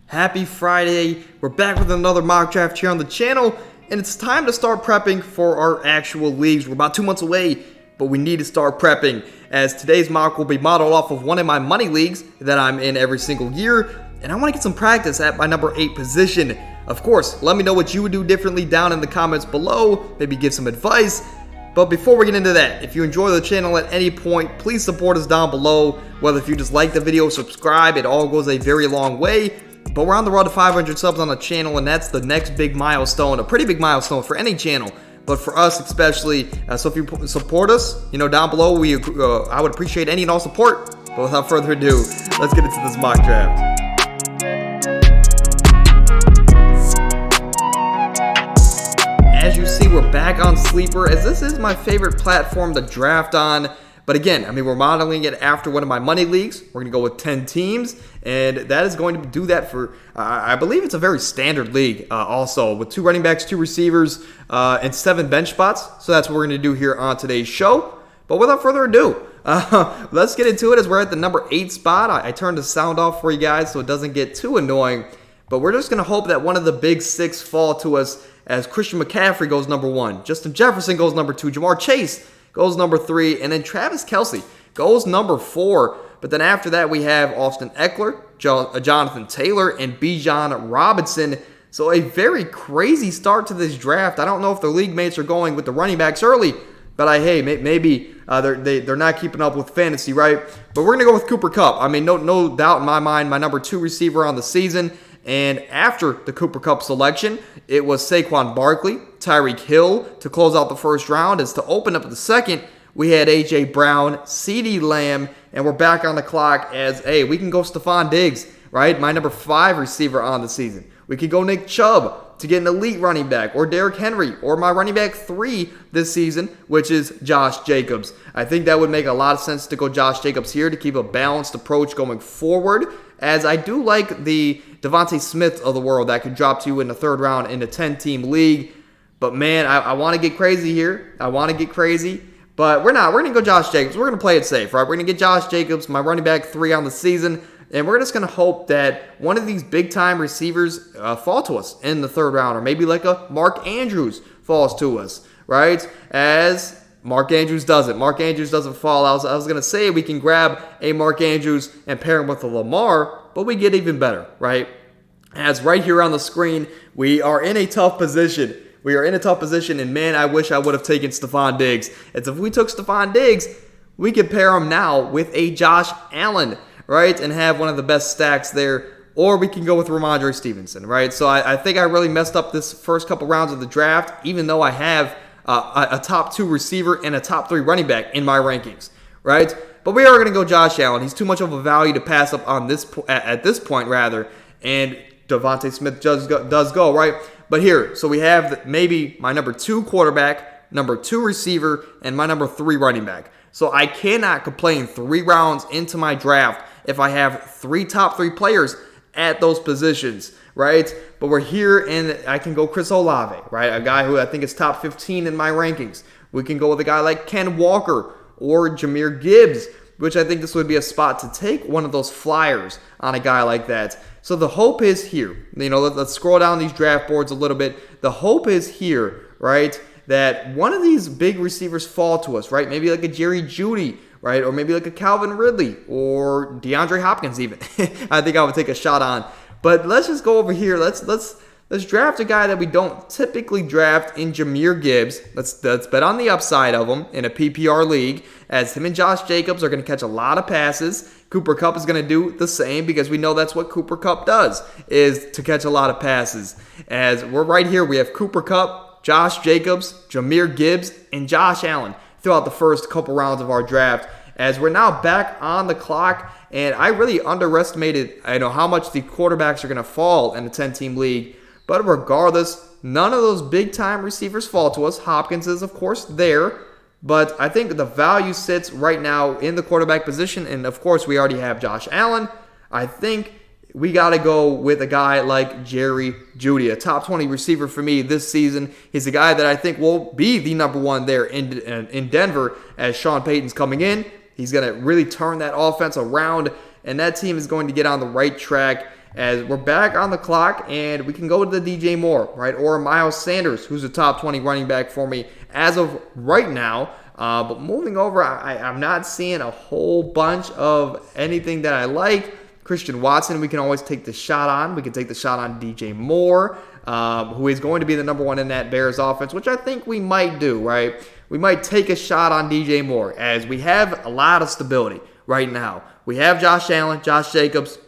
Happy Friday. We're back with another mock draft here on the channel, and it's time to start prepping for our actual leagues. We're about 2 months away, but we need to start prepping, as today's mock will be modeled off of one of my money leagues that I'm in every single year, and I want to get some practice at my number 8 position. Of course, let me know what you would do differently down in the comments below, maybe give some advice. But before we get into that, if you enjoy the channel at any point, please support us down below. Whether if you just like the video, subscribe, it all goes a very long way. But we're on the road to 500 subs on the channel, and that's the next big milestone, a pretty big milestone for any channel, but for us especially. So if you support us, down below, I would appreciate any and all support. But without further ado, let's get into this mock draft. As you see, we're back on Sleeper, as this is my favorite platform to draft on. But again, we're modeling it after one of my money leagues. We're going to go with 10 teams, and that is going to do that for, I believe it's a very standard league also, with 2 running backs, 2 receivers, and 7 bench spots. So that's what we're going to do here on today's show. But without further ado, let's get into it as we're at the number 8 spot. I turned the sound off for you guys so it doesn't get too annoying. But we're just going to hope that one of the big 6 fall to us, as Christian McCaffrey goes number 1, Justin Jefferson goes number 2, Jamar Chase goes number 3, and then Travis Kelce goes number 4. But then after that, we have Austin Eckler, Jonathan Taylor, and Bijan Robinson. So a very crazy start to this draft. I don't know if the league mates are going with the running backs early, but maybe they're not keeping up with fantasy, right? But we're going to go with Cooper Kupp. No doubt in my mind, my number 2 receiver on the season. And after the Cooper Kupp selection, it was Saquon Barkley, Tyreek Hill to close out the first round. As to open up the second, we had A.J. Brown, CeeDee Lamb, and we're back on the clock as, hey, we can go Stephon Diggs, right? My number 5 receiver on the season. We could go Nick Chubb to get an elite running back, or Derrick Henry, or my running back 3 this season, which is Josh Jacobs. I think that would make a lot of sense to go Josh Jacobs here to keep a balanced approach going forward, as I do like the Devontae Smith of the world that could drop to you in the 3rd round in a 10-team league. But man, I want to get crazy here. But we're not. We're going to go Josh Jacobs. We're going to play it safe, right? We're going to get Josh Jacobs, my running back 3 on the season. And we're just going to hope that one of these big-time receivers fall to us in the 3rd round. Or maybe like a Mark Andrews falls to us, right? As Mark Andrews doesn't. Mark Andrews doesn't fall. I was going to say we can grab a Mark Andrews and pair him with a Lamar, but we get even better, right? As right here on the screen, we are in a tough position. And man, I wish I would have taken Stephon Diggs. As if we took Stephon Diggs, we could pair him now with a Josh Allen, right? And have one of the best stacks there. Or we can go with Ramondre Stevenson, right? So I think I really messed up this first couple rounds of the draft, even though I have a top 2 receiver and a top 3 running back in my rankings, right? But we are going to go Josh Allen. He's too much of a value to pass up on at this point, rather. And Devontae Smith does go, right? But here, so we have maybe my number 2 quarterback, number 2 receiver, and my number 3 running back. So I cannot complain 3 rounds into my draft if I have 3 top 3 players at those positions, right? But we're here, and I can go Chris Olave, right? A guy who I think is top 15 in my rankings. We can go with a guy like Ken Walker or Jahmyr Gibbs, which I think this would be a spot to take one of those flyers on a guy like that. So the hope is here. Let's scroll down these draft boards a little bit. The hope is here, right, that one of these big receivers fall to us, right? Maybe like a Jerry Jeudy, right? Or maybe like a Calvin Ridley or DeAndre Hopkins even. I think I would take a shot on. But let's just go over here. Let's draft a guy that we don't typically draft in Jahmyr Gibbs. Let's bet on the upside of him in a PPR league, as him and Josh Jacobs are going to catch a lot of passes. Cooper Kupp is going to do the same, because we know that's what Cooper Kupp does, is to catch a lot of passes. As we're right here, we have Cooper Kupp, Josh Jacobs, Jahmyr Gibbs, and Josh Allen throughout the first couple rounds of our draft. As we're now back on the clock, and I really underestimated how much the quarterbacks are going to fall in a 10-team league. But regardless, none of those big-time receivers fall to us. Hopkins is, of course, there. But I think the value sits right now in the quarterback position. And, of course, we already have Josh Allen. I think we got to go with a guy like Jerry Jeudy, a top 20 receiver for me this season. He's a guy that I think will be the number 1 there in Denver, as Sean Payton's coming in. He's going to really turn that offense around, and that team is going to get on the right track. as we're back on the clock, and we can go to the DJ Moore, right, or Miles Sanders, who's a top 20 running back for me as of right now. But moving over, I'm not seeing a whole bunch of anything that I like. Christian Watson, we can always take the shot on. We can take the shot on DJ Moore, who is going to be the number one in that Bears offense, which I think we might do, right? We might take a shot on DJ Moore, as we have a lot of stability right now. We have Josh Allen, Josh Jacobs,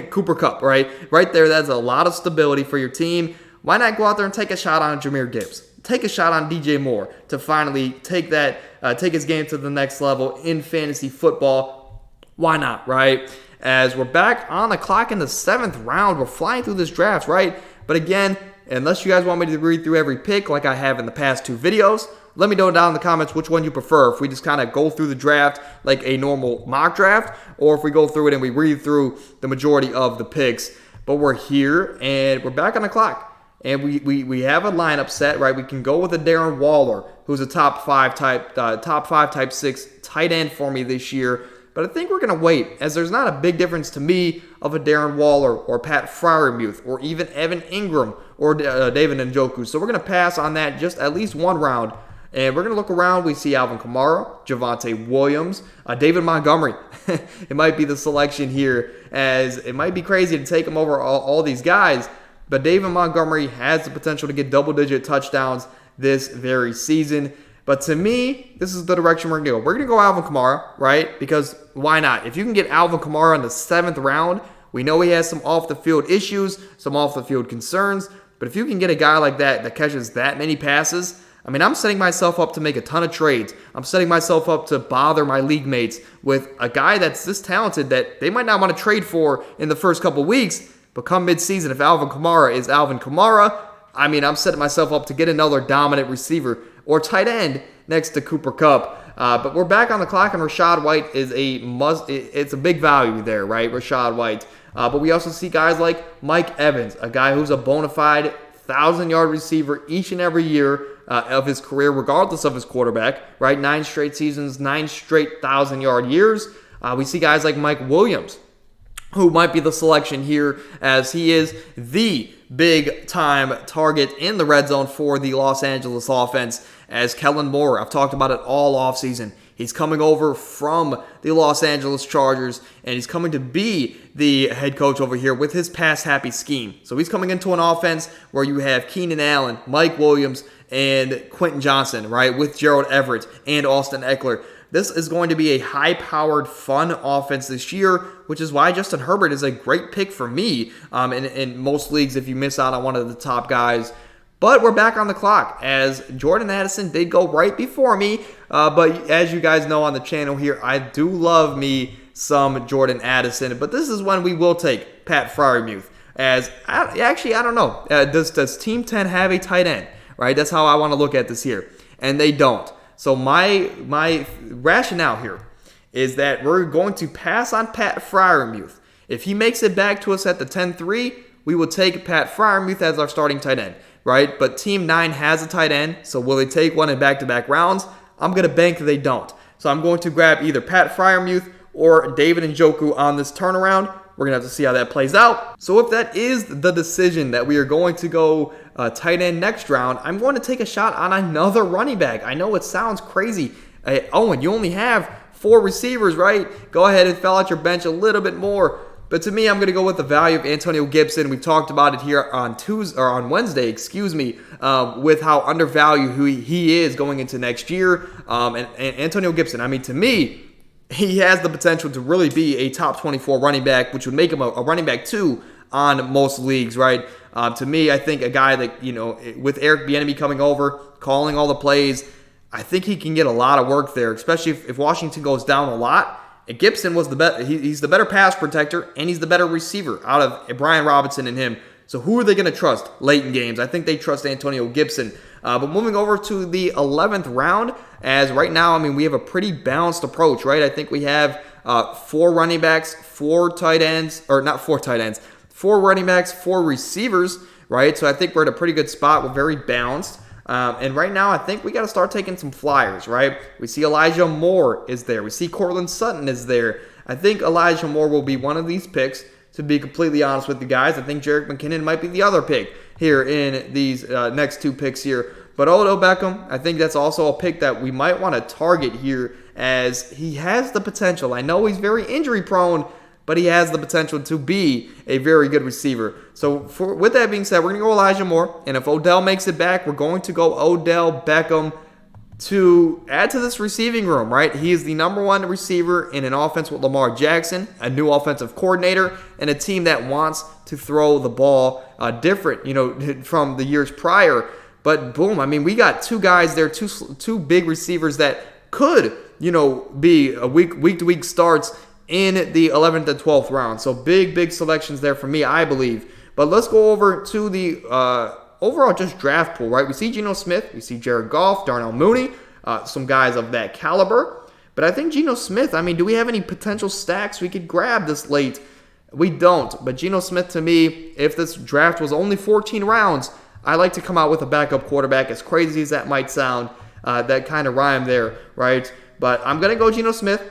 Cooper Kupp, right? Right there, that's a lot of stability for your team. Why not go out there and take a shot on Jahmyr Gibbs? Take a shot on DJ Moore to finally take his game to the next level in fantasy football. Why not, right? As we're back on the clock in the 7th round, we're flying through this draft, right? But again, unless you guys want me to read through every pick like I have in the past 2 videos, let me know down in the comments which one you prefer. If we just kind of go through the draft like a normal mock draft, or if we go through it and we read through the majority of the picks. But we're here, and we're back on the clock. And we have a lineup set, right? We can go with a Darren Waller, who's a top 5 type 6 tight end for me this year. But I think we're going to wait, as there's not a big difference to me of a Darren Waller or Pat Freiermuth or even Evan Ingram or David Njoku. So we're going to pass on that just at least one round. And we're going to look around. We see Alvin Kamara, Javonte Williams, David Montgomery. It might be the selection here, as it might be crazy to take him over all these guys. But David Montgomery has the potential to get double-digit touchdowns this very season. But to me, this is the direction we're going to go. We're going to go Alvin Kamara, right? Because why not? If you can get Alvin Kamara in the 7th round, we know he has some off-the-field issues, some off-the-field concerns. But if you can get a guy like that catches that many passes, I mean, I'm setting myself up to make a ton of trades. I'm setting myself up to bother my league mates with a guy that's this talented that they might not want to trade for in the first couple weeks. But come midseason, if Alvin Kamara is Alvin Kamara, I mean, I'm setting myself up to get another dominant receiver or tight end next to Cooper Kupp. But we're back on the clock, and Rachaad White is a must. It's a big value there, right? Rachaad White. But we also see guys like Mike Evans, a guy who's a bona fide 1,000-yard receiver each and every year of his career, regardless of his quarterback, right? 9 straight seasons, 9 straight 1,000-yard years. We see guys like Mike Williams, who might be the selection here, as he is the big-time target in the red zone for the Los Angeles offense. As Kellen Moore, I've talked about it all offseason. He's coming over from the Los Angeles Chargers, and he's coming to be the head coach over here with his pass-happy scheme. So he's coming into an offense where you have Keenan Allen, Mike Williams, and Quentin Johnson, right, with Gerald Everett and Austin Eckler. This is going to be a high-powered, fun offense this year, which is why Justin Herbert is a great pick for me in most leagues if you miss out on one of the top guys. But we're back on the clock, as Jordan Addison did go right before me. But as you guys know on the channel here, I do love me some Jordan Addison. But this is when we will take Pat Freiermuth. As I don't know. Does Team 10 have a tight end? Right? That's how I want to look at this here. And they don't. So my rationale here is that we're going to pass on Pat Freiermuth. If he makes it back to us at the 10-3, we will take Pat Freiermuth as our starting tight end, right? But Team 9 has a tight end, so will they take one in back-to-back rounds? I'm going to bank that they don't. So I'm going to grab either Pat Freiermuth or David Njoku on this turnaround. We're going to have to see how that plays out. So if that is the decision that we are going to go tight end next round, I'm going to take a shot on another running back. I know it sounds crazy. Owen, you only have 4 receivers, right? Go ahead and fill out your bench a little bit more. But to me, I'm going to go with the value of Antonio Gibson. We've talked about it here on Wednesday, with how undervalued he is going into next year. And Antonio Gibson, I mean, to me, he has the potential to really be a top 24 running back, which would make him a running back 2 on most leagues, right? To me, I think a guy that, with Eric Bieniemy coming over, calling all the plays, I think he can get a lot of work there, especially if Washington goes down a lot. And Gibson was he's the better pass protector, and he's the better receiver out of Brian Robinson and him. So who are they going to trust late in games? I think they trust Antonio Gibson. But moving over to the 11th round, as right now, I mean, we have a pretty balanced approach, right? I think we have 4 running backs, 4 tight ends, or not 4 tight ends, 4 running backs, 4 receivers, right? So I think we're at a pretty good spot. We're very balanced. And right now, I think we got to start taking some flyers, right? We see Elijah Moore is there. We see Courtland Sutton is there. I think Elijah Moore will be one of these picks to be completely honest with you guys. I think Jerick McKinnon might be the other pick here in these next 2 picks here. But Odell Beckham, I think that's also a pick that we might want to target here, as he has the potential. I know he's very injury prone, but he has the potential to be a very good receiver. So with that being said, we're going to go Elijah Moore. And if Odell makes it back, we're going to go Odell Beckham to add to this receiving room, right? He is the number 1 receiver in an offense with Lamar Jackson, a new offensive coordinator, and a team that wants to throw the ball different, from the years prior. But boom, I mean, we got 2 guys there, two big receivers that could, be a week-to-week starts in the 11th and 12th round. So big selections there for me, I believe. But let's go over to the overall just draft pool, right? We see Geno Smith, we see Jared Goff, Darnell Mooney, some guys of that caliber. But I think Geno Smith, I mean, do we have any potential stacks we could grab this late? We don't. But Geno Smith, to me, if this draft was only 14 rounds, I like to come out with a backup quarterback, as crazy as that might sound. That kind of rhyme there, right? But I'm going to go Geno Smith.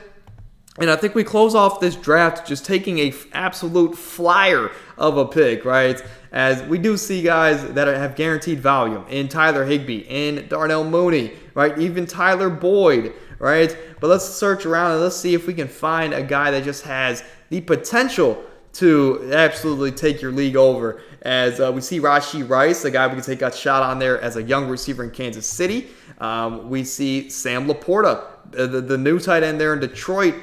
And I think we close off this draft just taking a absolute flyer of a pick, right? As we do see guys that have guaranteed value in Tyler Higbee, in Darnell Mooney, right? Even Tyler Boyd, right? But let's search around and let's see if we can find a guy that just has the potential to absolutely take your league over. As we see Rashee Rice, a guy we can take a shot on there as a young receiver in Kansas City. We see Sam Laporta, the new tight end there in Detroit.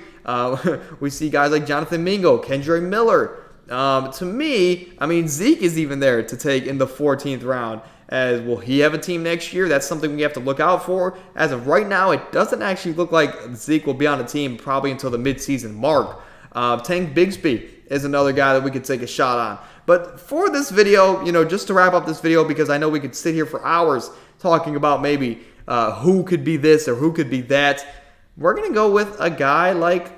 We see guys like Jonathan Mingo, Kendre Miller. To me, I mean, Zeke is even there to take in the 14th round. As will he have a team next year? That's something we have to look out for. As of right now, it doesn't actually look like Zeke will be on the team probably until the midseason mark. Tank Bigsby is another guy that we could take a shot on. But for this video, just to wrap up this video, because I know we could sit here for hours talking about maybe who could be this or who could be that, we're going to go with a guy like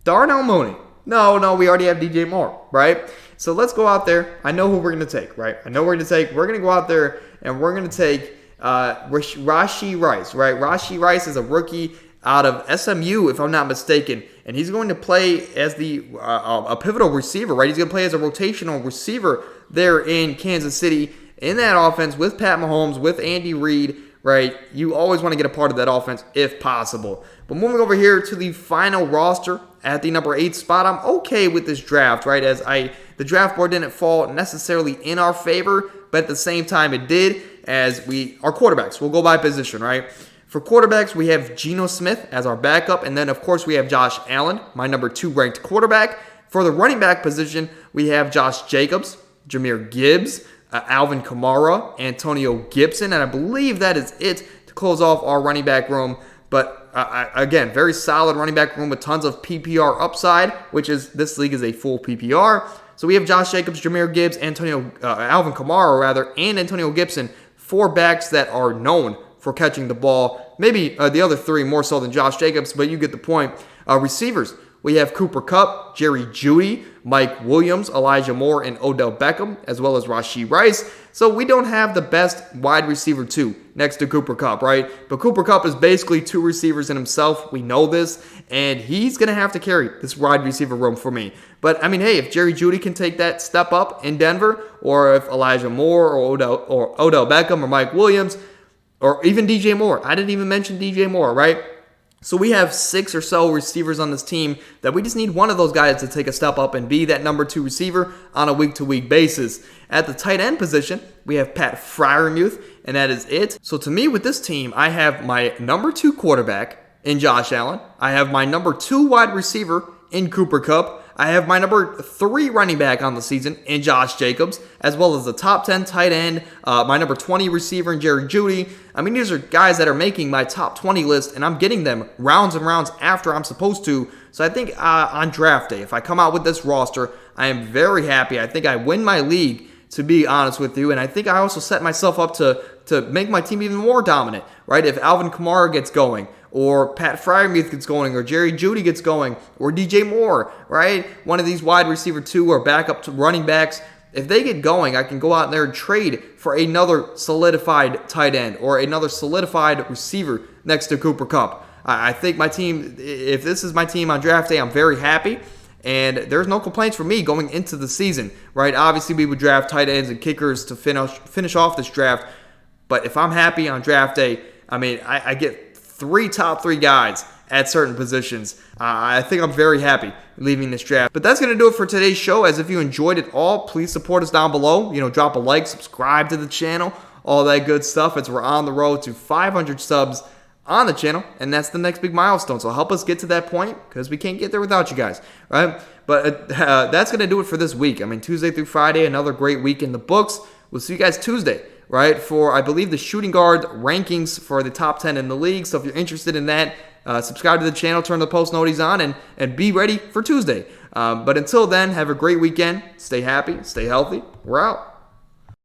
Darnell Mooney. No, we already have DJ Moore, right? So let's go out there. I know who we're going to take, right? I know we're going to take. We're going to go out there and we're going to take Rashee Rice, right? Rashee Rice is a rookie out of SMU, if I'm not mistaken, and he's going to play as a pivotal receiver, right? He's going to play as a rotational receiver there in Kansas City in that offense with Pat Mahomes, with Andy Reid, right? You always want to get a part of that offense if possible. But moving over here to the final roster at the number 8 spot, I'm okay with this draft, right? As the draft board didn't fall necessarily in our favor, but at the same time it did, as our quarterbacks, we'll go by position, right? For quarterbacks, we have Geno Smith as our backup, and then, of course, we have Josh Allen, my number 2 ranked quarterback. For the running back position, we have Josh Jacobs, Jahmyr Gibbs, Alvin Kamara, Antonio Gibson, and I believe that is it to close off our running back room. But again, very solid running back room with tons of PPR upside, which is, this league is a full PPR. So we have Josh Jacobs, Jahmyr Gibbs, Alvin Kamara, and Antonio Gibson, 4 backs that are known for catching the ball. Maybe the other 3 more so than Josh Jacobs, but you get the point. Receivers, we have Cooper Kupp, Jerry Jeudy, Mike Williams, Elijah Moore, and Odell Beckham, as well as Rashee Rice. So we don't have the best wide receiver 2 next to Cooper Kupp, right? But Cooper Kupp is basically 2 receivers in himself. We know this, and he's going to have to carry this wide receiver room for me. But, I mean, hey, if Jerry Jeudy can take that step up in Denver, or if Elijah Moore or Odell Beckham or Mike Williams, or even DJ Moore. I didn't even mention DJ Moore, right? So we have 6 or so receivers on this team that we just need one of those guys to take a step up and be that number 2 receiver on a week-to-week basis. At the tight end position, we have Pat Freiermuth, and that is it. So to me, with this team, I have my number 2 quarterback in Josh Allen. I have my number 2 wide receiver in Cooper Kupp. I have my number 3 running back on the season in Josh Jacobs, as well as the top 10 tight end, my number 20 receiver in Jerry Jeudy. I mean, these are guys that are making my top 20 list, and I'm getting them rounds and rounds after I'm supposed to. So I think on draft day, if I come out with this roster, I am very happy. I think I win my league, to be honest with you, and I think I also set myself up to make my team even more dominant, right? If Alvin Kamara gets going, or Pat Freiermuth gets going, or Jerry Jeudy gets going, or DJ Moore, right? One of these wide receiver 2 or backup to running backs, if they get going, I can go out there and trade for another solidified tight end or another solidified receiver next to Cooper Kupp. I think my team, if this is my team on draft day, I'm very happy. and there's no complaints from me going into the season, right? Obviously, we would draft tight ends and kickers to finish off this draft, but if I'm happy on draft day, I mean, I get top three guys at certain positions. I think I'm very happy leaving this draft. But that's going to do it for today's show. As if you enjoyed it all, please support us down below. Drop a like, subscribe to the channel, all that good stuff, as we're on the road to 500 subs on the channel, and that's the next big milestone. So help us get to that point, because we can't get there without you guys, right? But that's going to do it for this week. I mean, Tuesday through Friday, another great week in the books. We'll see you guys Tuesday, right, for, I believe, the shooting guard rankings for the top 10 in the league. So if you're interested in that, subscribe to the channel, turn the post notices on, and be ready for Tuesday. But until then, have a great weekend. Stay happy, stay healthy. We're out.